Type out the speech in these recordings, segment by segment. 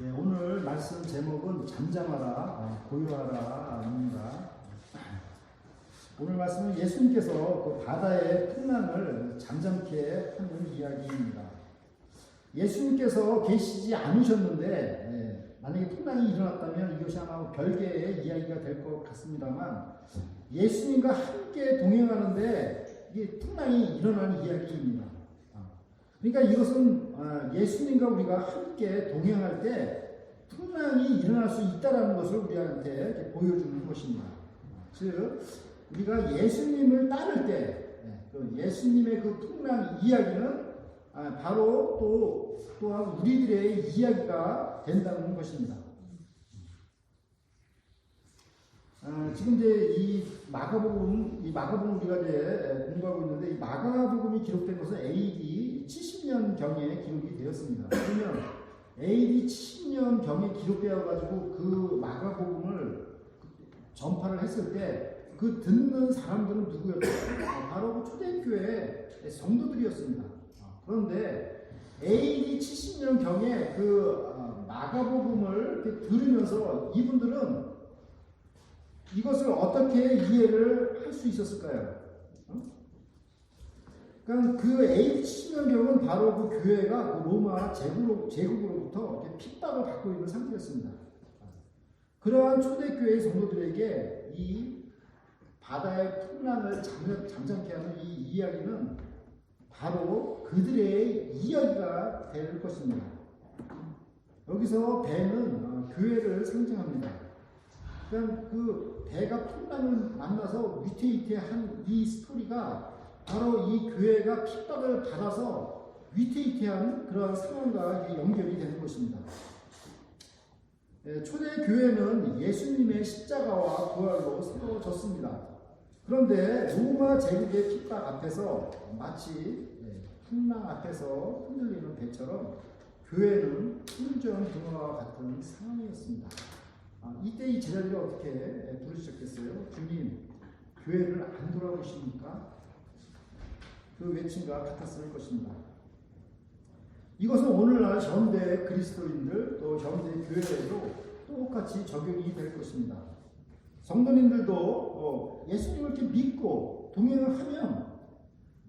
예, 오늘 말씀 제목은 잠잠하라, 고요하라입니다. 오늘 말씀은 예수님께서 그 바다의 풍랑을 잠잠케 하는 이야기입니다. 예수님께서 계시지 않으셨는데 만약에 풍랑이 일어났다면 이것이 아마 별개의 이야기가 될 것 같습니다만 예수님과 함께 동행하는데 이게 풍랑이 일어나는 이야기입니다. 그러니까 이것은 예수님과 우리가 함께 동행할 때 풍랑이 일어날 수 있다는 것을 우리한테 보여주는 것입니다. 즉 우리가 예수님을 따를 때 예수님의 그 풍랑 이야기는 바로 또한 우리들의 이야기가 된다는 것입니다. 지금 이제 이 마가복음 우리가 이제 공부하고 있는데 이 마가복음이 기록된 것은 AD 70년 경에 기록이 되었습니다. 그러면 AD 70년 경에 기록되어 가지고 그 마가복음을 전파를 했을 때 그 듣는 사람들은 누구였을까요? 바로 그 초대교회 성도들이었습니다. 그런데 AD 70년 경에 그 마가복음을 들으면서 이분들은 이것을 어떻게 이해를 할 수 있었을까요? 그러니까 그 AD 70년경은 바로 그 교회가 그 로마 제국으로부터 핍박을 받고 있는 상태였습니다. 그러한 초대교회의 성도들에게 이 바다의 풍랑을 잠잠케 하는 이 이야기는 바로 그들의 이야기가 될 것입니다. 여기서 배는 교회를 상징합니다. 그러니까 그 배가 풍랑을 만나서 위태위태한 이 스토리가 바로 이 교회가 핍박을 받아서 위태위태한 그러한 상황과 연결이 되는 것입니다. 초대 교회는 예수님의 십자가와 부활로 세워졌습니다. 그런데 로마 제국의 핍박 앞에서 마치 풍랑 앞에서 흔들리는 배처럼 교회는 풍전등화와 같은 상황이었습니다. 이때 이 제자들이 어떻게 부르셨겠어요? 주님, 교회를 안 돌아보십니까? 그 외침과 같았을 것입니다. 이것은 오늘날 현대 그리스도인들 또 현대 교회에도 똑같이 적용이 될 것입니다. 성도님들도 예수님을 이렇게 믿고 동행을 하면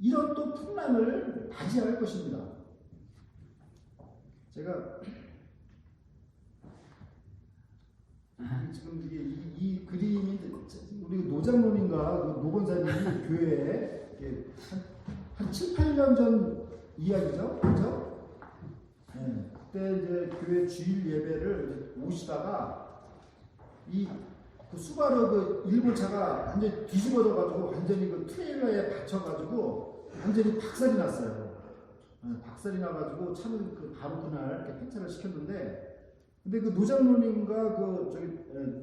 이런 또 풍랑을 맞이할 것입니다. 제가 지금 이 그림이 우리 노장로님과 노건사님이 교회에 한 7, 8년 전 이야기죠. 그렇죠? 네. 그때 이제 교회 주일 예배를 오시다가 그 수바루 그 일본 차가 완전히 뒤집어져 가지고 완전히 그 트레일러에 받쳐 가지고 완전히 박살이 났어요. 박살이 나 가지고 차는 바로 그날 이렇게 폐차를 시켰는데 근데 그 노장로님과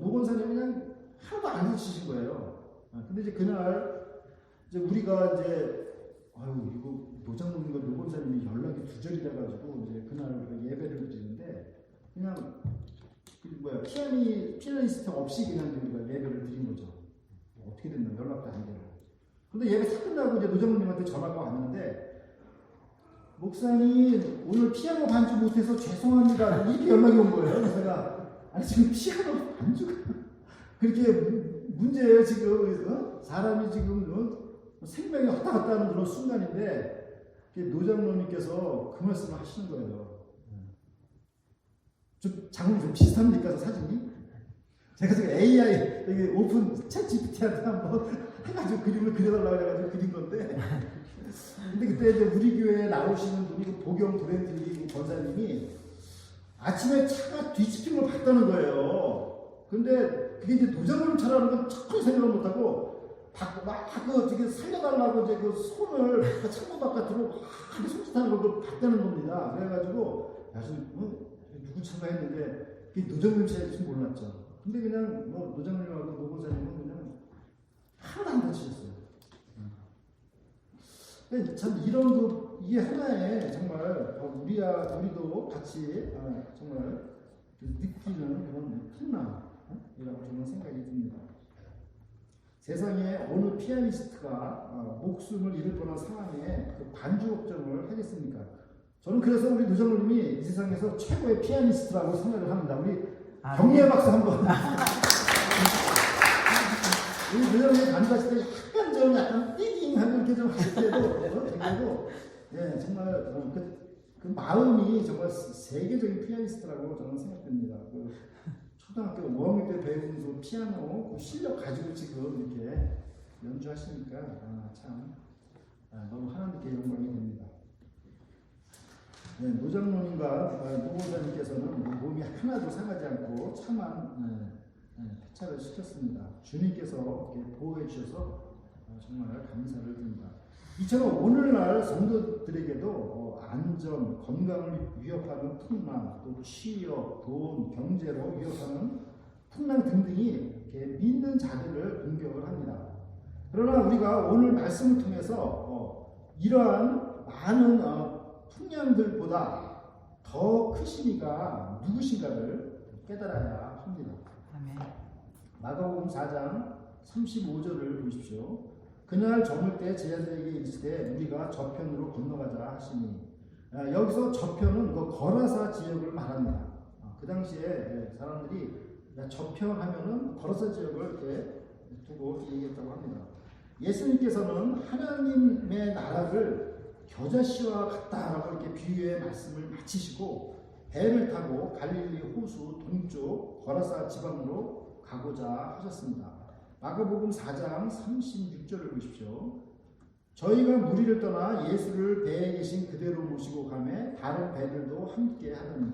노건사님이 그냥 하나도 안 다치신 거예요. 근데 이제 그날 이제 우리가 이거 노장로님과 노건사님이 연락이 두절이 돼가지고 이제 그날 예배를 드리는데 그냥 피아니스트 없이 그냥 우리가 예배를 드린 거죠. 어떻게 됐나 연락도 안 되고. 근데 예배 다 끝나고 이제 노장로님한테 전화가 왔는데 목사님 오늘 피아노 반주 못해서 죄송합니다 이렇게 연락이 온 거예요. 그래서 제가 아니 지금 피아노 반주가 그렇게 문제예요 지금. 사람이 지금 생명이 왔다 갔다 하는 그런 순간인데 노장로님께서 그 말씀을 하시는 거예요. 좀 장면이 좀 비슷합니까 사진이? 제가 지금 AI 여기 오픈 챗 GPT한테 한번 해가지고 그림을 그려달라고 해가지고 그린 건데 근데 그때 이제 우리 교회에 나오시는 분이 보경 브랜들리 권사님이 아침에 차가 뒤집힌 걸 봤다는 거예요. 근데 그게 이제 노장로님 차라는 건 전혀 생각을 못하고 되게 살려달라고 이제 그 손을 창문 바깥으로 막 손짓하는 걸 봤다는 겁니다. 그래가지고 누구 차가 했는데 그게 노장로님 차일지 몰랐죠. 근데 그냥 노장로님하고 노건사님은 그냥 하나도 안 다치셨어요. 참 이런 이게 하나의 정말 우리도 같이 정말 느끼는 그런 풍랑이라고 저는 생각이 듭니다. 세상에 어느 피아니스트가 목숨을 잃을 뻔한 상황에 그 반주 걱정을 하겠습니까? 저는 그래서 우리 노정님이 이 세상에서 최고의 피아니스트라고 생각을 합니다. 우리 격려의 박수 한번. 우리 노정님 간다실 때 약간 좀 약간 삐깅하고 이렇게 좀 하실 때도 예, 정말 그 마음이 정말 세계적인 피아니스트라고 저는 생각됩니다. 그 초등학교 5학년 때 배운 그 피아노 그 실력 가지고 지금 이렇게 연주하시니까 참 너무 하나님께 영광이 됩니다. 네, 노장로님과 노보사님께서는 몸이 하나도 상하지 않고 참한 회차를 시켰습니다. 주님께서 이렇게 보호해 주셔서 정말 감사를 드립니다. 이처럼 오늘날 성도들에게도 안전, 건강을 위협하는 풍랑, 또 취업, 돈, 경제로 위협하는 풍랑 등등이 이렇게 믿는 자들을 공격을 합니다. 그러나 우리가 오늘 말씀을 통해서 이러한 많은 풍랑들보다 더 크신 이가 누구신가를 깨달아야 합니다. 아멘. 마가복음 4장 35절을 보십시오. 그날 저물 때 제자들에게 이르시되 우리가 저편으로 건너가자 하시니 여기서 저편은 그 거라사 지역을 말합니다. 그 당시에 사람들이 저편하면은 거라사 지역을 이렇게 두고 얘기했다고 합니다. 예수님께서는 하나님의 나라를 겨자씨와 같다라고 이렇게 비유의 말씀을 마치시고 배를 타고 갈릴리 호수 동쪽 거라사 지방으로 가고자 하셨습니다. 마가복음 4장 36절을 보십시오. 저희가 무리를 떠나 예수를 배에 계신 그대로 모시고 가매 다른 배들도 함께 하더니,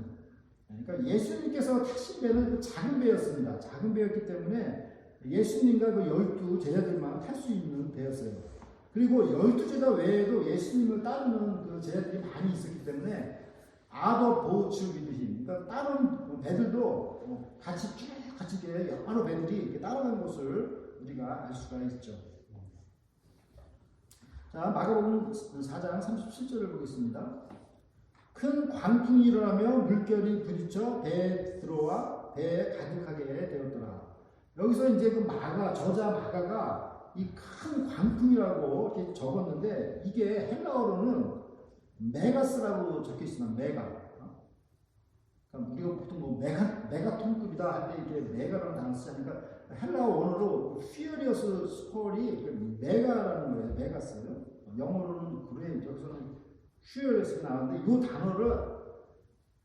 그러니까 예수님께서 타신 배는 그 작은 배였습니다. 작은 배였기 때문에 예수님과 그 12 제자들만 탈 수 있는 배였어요. 그리고 12 제자 외에도 예수님을 따르는 그 제자들이 많이 있었기 때문에 아더 보츠 위드 힘, 그러니까 다른 배들도 같이 이렇게 여러 배들이 이렇게 따라가는 것을 우리가 알 수가 있죠. 자, 마가복음 4장 37절을 보겠습니다. 큰 광풍이 일어나며 물결이 부딪혀 배에 들어와 배에 가득하게 되었더라. 여기서 이제 그 저자 마가가 이 큰 광풍이라고 이렇게 적었는데 이게 헬라어로는 메가스라고 적혀 있습니다. 메가. 그러니까 우리가 보통 뭐 메가톤급이다 할 때 이게 메가라는 단어 쓰지 않으니까 헬라어 원어로 furious squall이 메가라는 거예요. 메가스. 영어로는 그래, 여기서는 furiously 나왔는데 이 단어를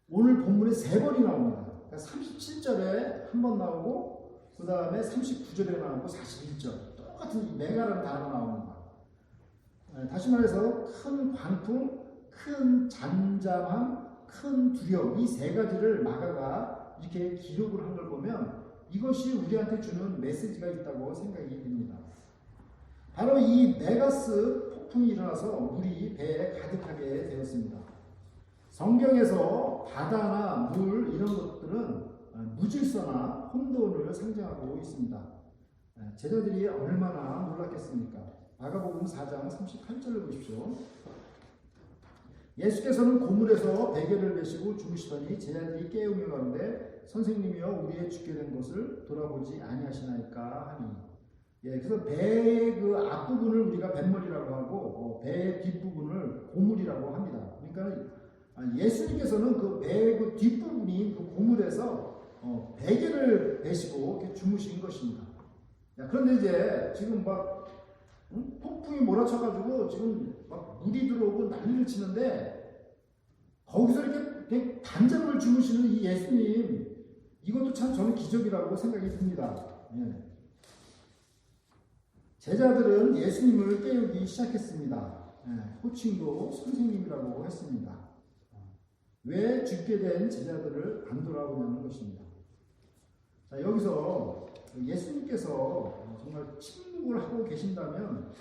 오늘 본문에 3번이 나옵니다. 그러니까 37절에 한 번 나오고 그 다음에 39절에 나오고 41절 똑같은 이 메가라는 단어가 나옵니다. 다시 말해서 큰 광풍, 큰 잠잠함, 큰 두려움, 이 3가지를 마가가 이렇게 기록을 한 걸 보면 이것이 우리한테 주는 메시지가 있다고 생각이 됩니다. 바로 이 메가스 폭풍이 일어나서 물이 배에 가득하게 되었습니다. 성경에서 바다나 물 이런 것들은 무질서나 혼돈을 상징하고 있습니다. 제자들이 얼마나 놀랐겠습니까? 마가복음 4장 38절을 보십시오. 예수께서는 고물에서 베개를 메시고 주무시더니 제자들이 깨우며 가는데 선생님이여 우리의 죽게 된 것을 돌아보지 아니하시나이까 하니. 그래서 배의 그 앞부분을 우리가 뱃머리라고 하고 배의 뒷부분을 고물이라고 합니다. 그러니까 예수님께서는 그 배의 그 뒷부분인 그 고물에서 베개를 베시고 이렇게 주무신 것입니다. 그런데 이제 지금 막 폭풍이 몰아쳐가지고 지금 막 물이 들어오고 난리를 치는데 거기서 이렇게 단잠을 주무시는 이 예수님, 이것도 참 저는 기적이라고 생각이 듭니다. 제자들은 예수님을 깨우기 시작했습니다. 호칭도 선생님이라고 했습니다. 왜 죽게 된 제자들을 안 돌아보냐는 것입니다. 자, 여기서 예수님께서 정말 침묵을 하고 계신다면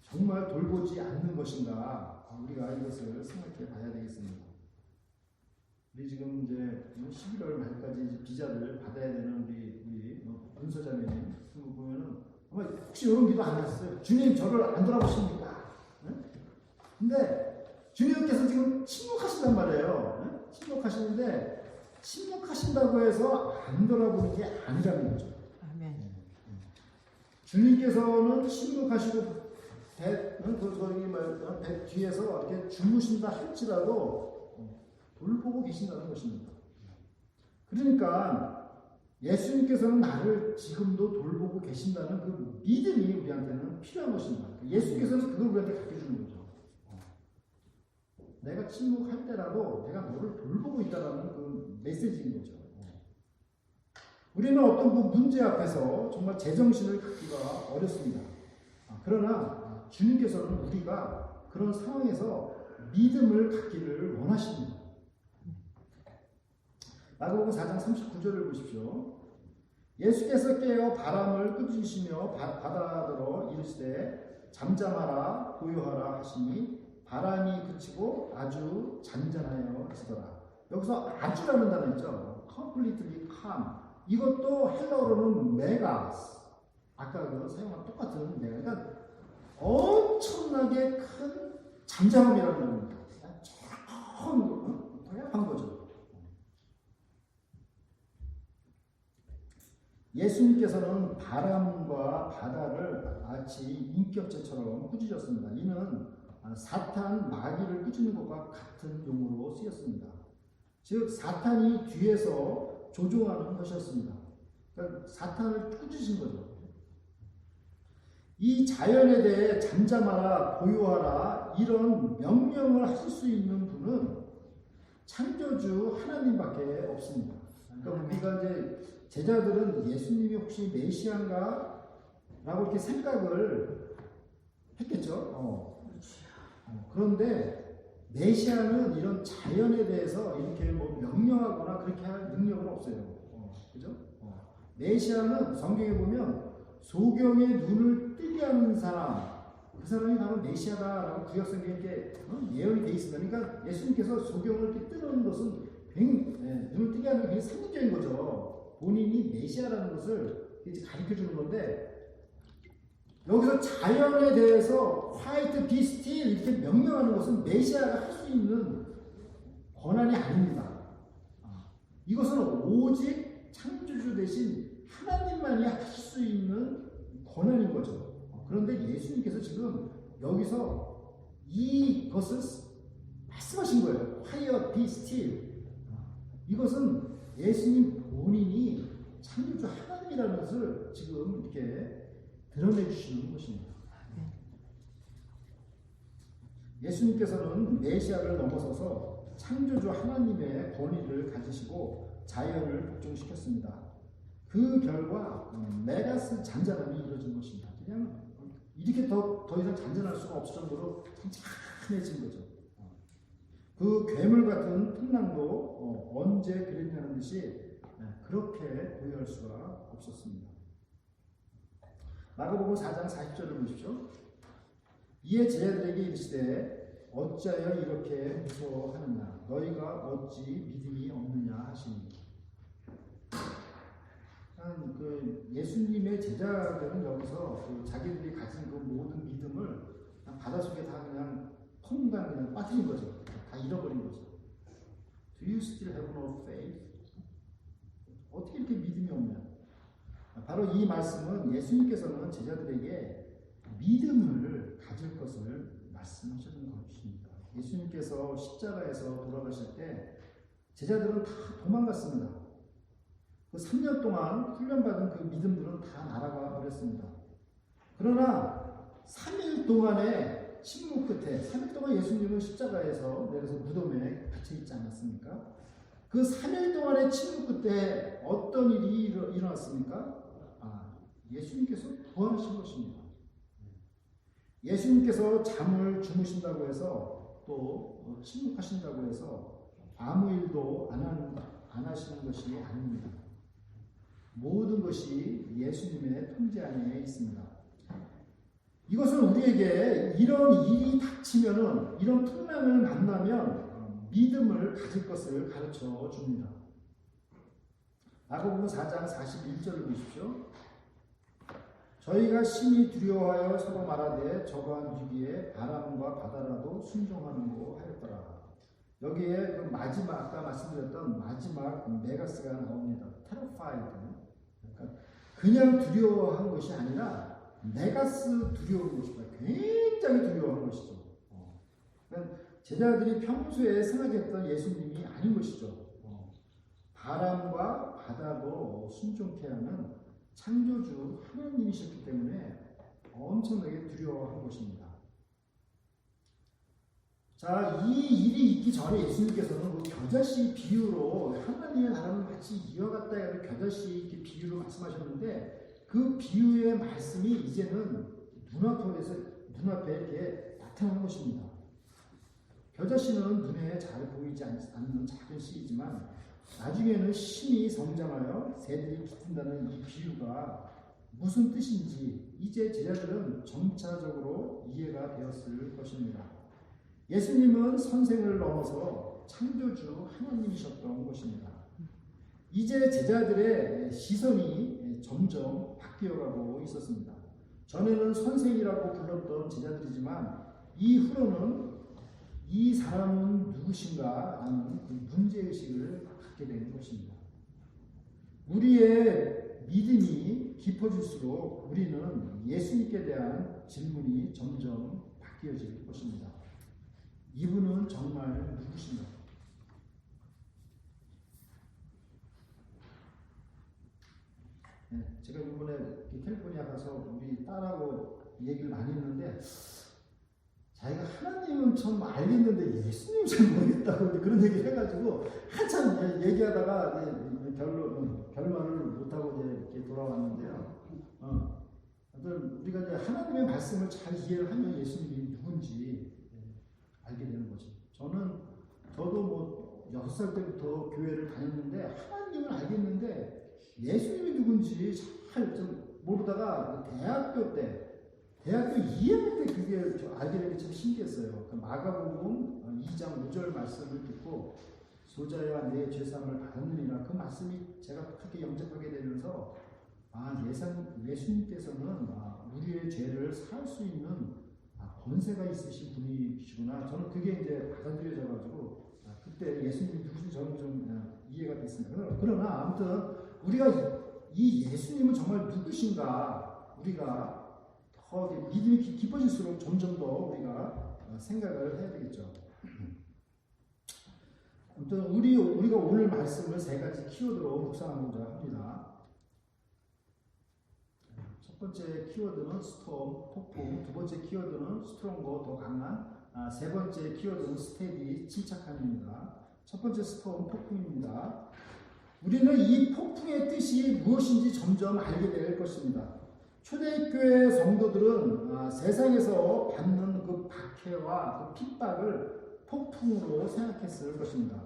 정말 돌보지 않는 것인가, 우리가 이것을 생각해 봐야 되겠습니다. 우리 지금 이제 11월 말까지 비자를 받아야 되는 우리 문서자매님 보면은 아마 혹시 이런 기도 안 하셨어요? 주님 저를 안 돌아보십니까? 근데 주님께서 지금 침묵하신단 말이에요. 침묵하시는데 침묵하신다고 해서 안 돌아보는 게 아니라는 거죠. 아멘. 주님께서는 침묵하시고 배 뒤에서 이렇게 주무신다 할지라도 돌보고 계신다는 것입니다. 그러니까 예수님께서는 나를 지금도 돌보고 계신다는 그 믿음이 우리한테는 필요한 것입니다. 예수님께서는 그걸 우리한테 가르쳐주는 거죠. 내가 침묵할 때라도 내가 너를 돌보고 있다는 그 메시지인 거죠. 우리는 어떤 그 문제 앞에서 정말 제정신을 갖기가 어렵습니다. 그러나 주님께서는 우리가 그런 상황에서 믿음을 갖기를 원하십니다. 마가복음 4장 39절을 보십시오. 예수께서 깨어 바람을 끄주시며 바다더러 이르시되 잠잠하라 고요하라 하시니 바람이 그치고 아주 잔잔하여지더라. 여기서 아주라는 단어 있죠. completely calm. 이것도 헬라어로는 메가스. 아까 그 사용한 똑같은 메가. 그러니까 엄청나게 큰 잠잠함이라는 겁니다. 조용한 거죠. 예수님께서는 바람과 바다를 마치 인격체처럼 꾸짖었습니다. 이는 사탄 마귀를 꾸짖는 것과 같은 용어로 쓰였습니다. 즉 사탄이 뒤에서 조종하는 것이었습니다. 그러니까 사탄을 꾸짖으신 거죠. 이 자연에 대해 잠잠하라 고요하라 이런 명령을 하실 수 있는 분은 창조주 하나님밖에 없습니다. 그러니까 우리가 이제 제자들은 예수님이 혹시 메시아인가? 라고 이렇게 생각을 했겠죠. 그런데 메시아는 이런 자연에 대해서 이렇게 뭐 명령하거나 그렇게 할 능력은 없어요. 그죠? 메시아는 성경에 보면 소경의 눈을 뜨게 하는 사람, 그 사람이 바로 메시아다라고 구약성경에 이렇게 예언이 되어 있습니다. 그러니까 예수님께서 소경을 이렇게 뜨는 것은 눈을 뜨게 하는 게 굉장히 상징적인 거죠. 본인이 메시아라는 것을 이제 가르쳐 주는 건데, 여기서 자연에 대해서 화이트 비스틸 이렇게 명령하는 것은 메시아가 할 수 있는 권한이 아닙니다. 이것은 오직 창조주 대신 하나님만이 하실 수 있는 권한인 거죠. 그런데 예수님께서 지금 여기서 이것을 말씀하신 거예요. Quiet, be still. 이것은 예수님 본인이 창조주 하나님이라는 것을 지금 이렇게 드러내 주시는 것입니다. 예수님께서는 메시아를 넘어서서 창조주 하나님의 권위를 가지시고 자연을 복종시켰습니다. 그 결과 메가스 잔잔함이 이루어진 것입니다. 그냥 이렇게 더 이상 잔잔할 수가 없을 정도로 잔잔해진 거죠. 그 괴물 같은 풍랑도 언제 그랬냐는 듯이 그렇게 고요할 수가 없었습니다. 마가복음 4장 40절을 보십시오. 이에 제자들에게 이르시되 어찌하여 이렇게 무서워하느냐 너희가 어찌 믿음이 없느냐 하시니. 그 예수님의 제자들은 여기서 그 자기들이 가진 그 모든 믿음을 그냥 바닷속에 다 그냥 퐁당 그냥 빠뜨린 거죠. 다 잃어버린 거죠. Do you still have no faith? 어떻게 이렇게 믿음이 없냐? 바로 이 말씀은 예수님께서는 제자들에게 믿음을 가질 것을 말씀하시는 것입니다. 예수님께서 십자가에서 돌아가실 때 제자들은 다 도망갔습니다. 그 3년 동안 훈련받은 그 믿음들은 다 날아가 버렸습니다. 그러나 3일 동안의 침묵 끝에 3일 동안 예수님은 십자가에서 내려서 무덤에 갇혀 있지 않았습니까? 그 3일 동안의 침묵 끝에 어떤 일이 일어났습니까? 예수님께서 부활하신 것입니다. 예수님께서 잠을 주무신다고 해서 또 침묵하신다고 해서 아무 일도 안 하시는 것이 아닙니다. 모든 것이 예수님의 통제 안에 있습니다. 이것은 우리에게 이런 일이 닥치면은, 이런 풍랑을 만나면 믿음을 가질 것을 가르쳐 줍니다. 마가복음 4장 41절을 보십시오. 저희가 심히 두려워하여 서로 말하되 저가 위기에 바람과 바다라도 순종하는고 하였더라. 여기에 그 마지막, 아까 말씀드렸던 마지막 메가스가 나옵니다. terrified. 그러니까 그냥 두려워한 것이 아니라 메가스 두려운 것이다. 굉장히 두려워한 것이죠. 그러니까 제자들이 평소에 생각했던 예수님이 아닌 것이죠. 바람과 바다도 순종케 하는 창조주 하나님이셨기 때문에 엄청나게 두려워한 것입니다. 자, 이 일이 있기 전에 예수님께서는 그 겨자씨 비유로 하나님의 나라는 마치 이와 같다 하는 겨자씨 이렇게 비유로 말씀하셨는데 그 비유의 말씀이 이제는 눈앞에 이렇게 나타나는 것입니다. 겨자씨는 눈에 잘 보이지 않는 작은 씨이지만 나중에는 심히 성장하여 새들이 깃든다는 이 비유가 무슨 뜻인지 이제 제자들은 점차적으로 이해가 되었을 것입니다. 예수님은 선생을 넘어서 창조주 하나님이셨던 것입니다. 이제 제자들의 시선이 점점 바뀌어가고 있었습니다. 전에는 선생이라고 불렀던 제자들이지만 이후로는 이 사람은 누구신가 하는 그 문제의식을 갖게 되는 것입니다. 우리의 믿음이 깊어질수록 우리는 예수님께 대한 질문이 점점 바뀌어질 것입니다. 이분은 정말 누구신가? 네, 제가 이번에 캘리포니아 가서 우리 딸하고 얘기를 많이 했는데 자기가 하나님은 좀 알겠는데 예수님 잘 모르겠다고 그런 얘기를 해가지고 한참 얘기하다가 결말을 못하고 이렇게 돌아왔는데요. 우리가 이제 하나님의 말씀을 잘 이해를 하면 예수님이 누군지 알게 되는 거죠. 저도 6살 때부터 교회를 다녔는데 하나님은 알겠는데 예수님이 누군지 잘 좀 모르다가 대학교 2학년 때 그게 알게 된 게 참 신기했어요. 그 마가복음 2장 5절 말씀을 듣고 소자야 내 죄상을 받았느니라 그 말씀이 제가 그렇게 영접하게 되면서 예수님께서는 우리의 죄를 살 수 있는 권세가 있으신 분이시구나. 저는 그게 이제 받아들여져가지고 그때 예수님이 누구신지 저는 좀 이해가 됐습니다. 그러나 아무튼 우리가 이 예수님은 정말 누구신가 우리가 더 믿음이 깊어질수록 점점 더 우리가 생각을 해야 되겠죠. 아무튼 우리가 오늘 말씀을 3가지 키워드로 묵상하고자 합니다. 첫 번째 키워드는 스톰, 폭풍. 두 번째 키워드는 스트롱거, 더 강한. 세 번째 키워드는 스테디, 침착함입니다. 첫 번째 스톰, 폭풍입니다. 우리는 이 폭풍의 뜻이 무엇인지 점점 알게 될 것입니다. 초대교회 성도들은 세상에서 받는 그 박해와 그 핍박을 폭풍으로 생각했을 것입니다.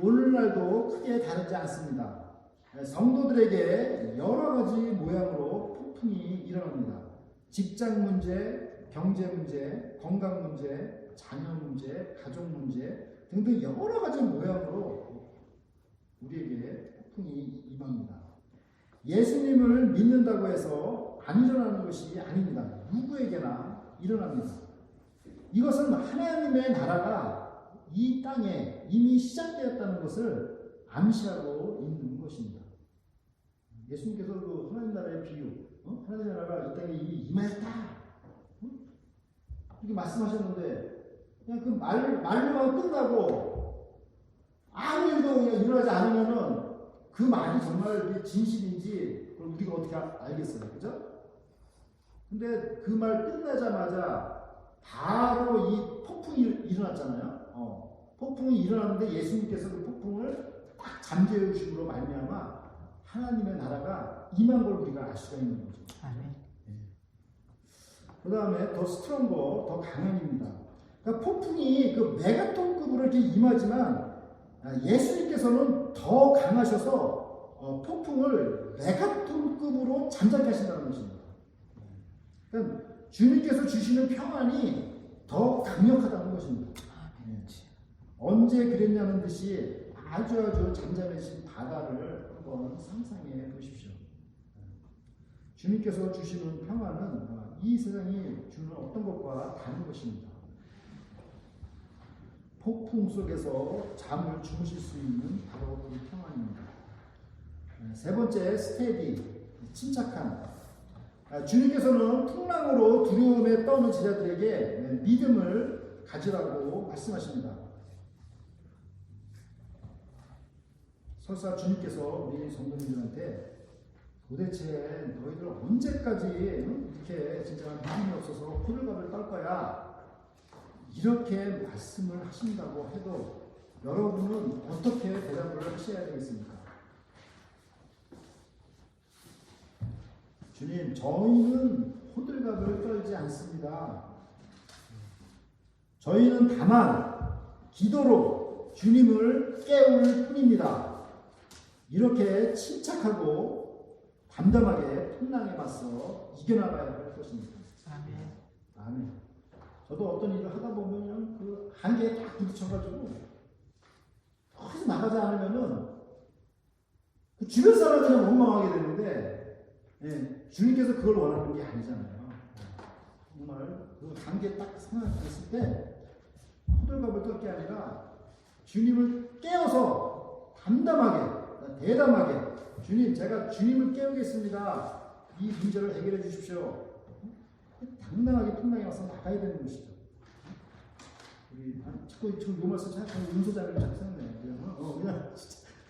오늘날도 크게 다르지 않습니다. 성도들에게 여러 가지 모양으로 폭풍이 일어납니다. 직장 문제, 경제 문제, 건강 문제, 자녀 문제, 가족 문제 등등 여러 가지 모양으로 우리에게 폭풍이 임합니다. 예수님을 믿는다고 해서 안 일어나는 것이 아닙니다. 누구에게나 일어납니다. 이것은 하나님의 나라가 이 땅에 이미 시작되었다는 것을 암시하고 있는 것입니다. 예수님께서 그 하나님 나라의 비유, 하나님 나라가 이 땅에 이미 임하였다 이렇게 말씀하셨는데 그냥 그 말로만 끝나고 아무 일도 그냥 일어나지 않으면은 그 말이 정말 진실인지 그걸 우리가 어떻게 알겠어요, 그죠? 근데 그 말 끝나자마자 바로 이 폭풍이 일어났잖아요. 폭풍이 일어났는데 예수님께서 그 폭풍을 딱 잠재우심으로 말미암아 하나님의 나라가 임한 걸 우리가 알 수가 있는 거죠. 아멘. 그 다음에 더 스트롱거, 더 강한입니다. 그러니까 폭풍이 그 메가톤급으로 이렇게 임하지만 예수님께서는 더 강하셔서 폭풍을 메가톤급으로 잠잠케 하신다는 것입니다. 그러니까 주님께서 주시는 평안이 더 강력하다는 것입니다. 언제 그랬냐는 듯이 아주 잠잠해진 바다를 한번 상상해 보십시오. 주님께서 주시는 평안은 이 세상이 주는 어떤 것과 다른 것입니다. 폭풍 속에서 잠을 주무실 수 있는 바로 그 평안입니다. 세 번째, 스테디, 침착함. 주님께서는 풍랑으로 두려움에 떠는 제자들에게 믿음을 가지라고 말씀하십니다. 설사 주님께서 우리 성도님들한테 도대체 너희들 언제까지 이렇게 진짜 믿음이 없어서 호들갑을 떨 거야 이렇게 말씀을 하신다고 해도 여러분은 어떻게 대답을 하셔야 되겠습니까? 주님, 저희는 호들갑을 떨지 않습니다. 저희는 다만 기도로 주님을 깨울 뿐입니다. 이렇게 침착하고 담담하게 풍랑에 맞서 이겨나가야 할 것입니다. 아멘. 아멘. 저도 어떤 일을 하다 보면 그 한계에 딱 부딪혀가지고 거기서 나가지 않으면은 그 주변 사람이 그냥 원망하게 되는데, 예, 주님께서 그걸 원하는 게 아니잖아요. 정말 그 한계에 딱 생각했을 때 호들갑을 떨 게 아니라 주님을 깨워서 담담하게 대담하게 주님, 제가 주님을 깨우겠습니다. 이 문제를 해결해 주십시오. 당당하게 풍랑에 와서 나가야 되는 것이죠. 우리 자꾸 요 말씀 생각하면 윤소장을 자꾸 생각나요. 그냥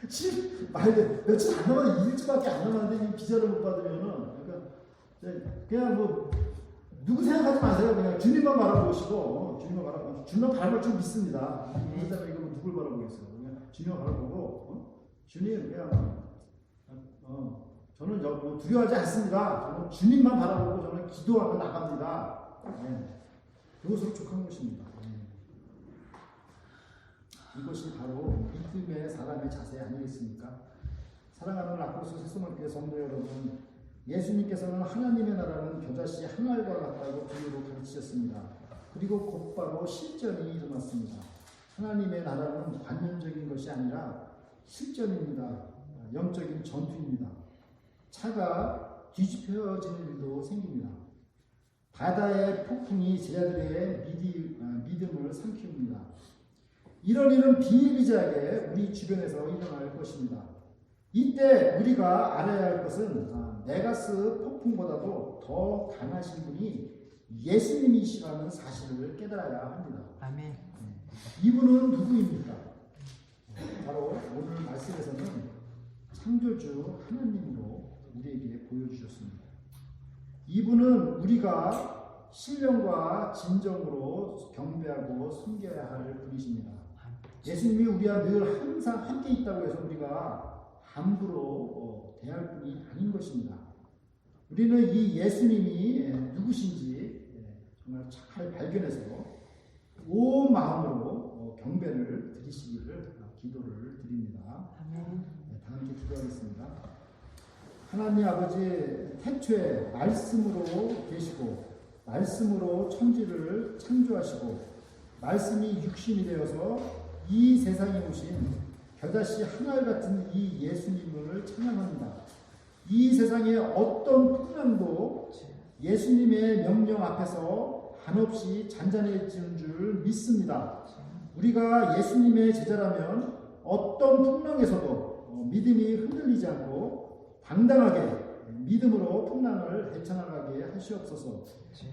진짜 며칠 안 남았는데 일주밖에 안 남았는데 이 비자를 못 받으면은 그냥 뭐 누구 생각하지 마세요. 그냥 주님만 바라보시고 주님만 바라볼 줄 믿습니다. 윤소장은 이거 누굴 바라보겠어요. 그냥 주님만 바라보고 주님 그냥 저는 뭐 두려워하지 않습니다. 저는 주님만 바라보고 저는 기도하고 나갑니다. 네. 그것으로 족한 것입니다. 네. 이것이 바로 믿음의 사람의 자세 아니겠습니까? 사랑하는 아코스 새소망교회 성도 여러분, 예수님께서는 하나님의 나라는 겨자씨 한 알과 같다고 비유로 가르치셨습니다. 그리고 곧바로 실전이 일어났습니다. 하나님의 나라는 관념적인 것이 아니라 실전입니다. 영적인 전투입니다. 차가 뒤집혀지는 일도 생깁니다. 바다의 폭풍이 제자들의 믿음을 삼키웁니다. 이런 일은 비일비재하게 우리 주변에서 일어날 것입니다. 이때 우리가 알아야 할 것은 메가스 폭풍보다도 더 강하신 분이 예수님이시라는 사실을 깨달아야 합니다. 아멘. 이분은 누구입니까? 바로 오늘 말씀에서는 창조주 하나님으로 우리에게 보여주셨습니다. 이분은 우리가 신령과 진정으로 경배하고 섬겨야 할 분이십니다. 예수님이 우리와 늘 항상 함께 있다고 해서 우리가 함부로 대할 분이 아닌 것입니다. 우리는 이 예수님이 누구신지 정말 잘 발견해서 온 마음으로 경배를 드리시기를 기도를 드립니다. 다 함께 기도하겠습니다. 하나님 아버지, 태초에 말씀으로 계시고 말씀으로 천지를 창조하시고 말씀이 육신이 되어서 이 세상에 오신 겨자씨 한 알 같은 이 예수님을 찬양합니다. 이 세상의 어떤 풍랑도 예수님의 명령 앞에서 한없이 잔잔해지는 줄 믿습니다. 우리가 예수님의 제자라면 어떤 풍랑에서도 믿음이 흔들리지 않고 당당하게 믿음으로 풍랑을 헤쳐나가게 하시옵소서.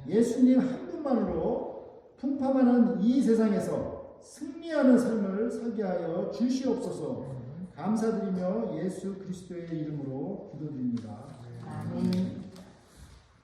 예수님 한 분만으로 풍파하는 이 세상에서 승리하는 삶을 살게 하여 주시옵소서. 감사드리며 예수 그리스도의 이름으로 기도드립니다. 아멘.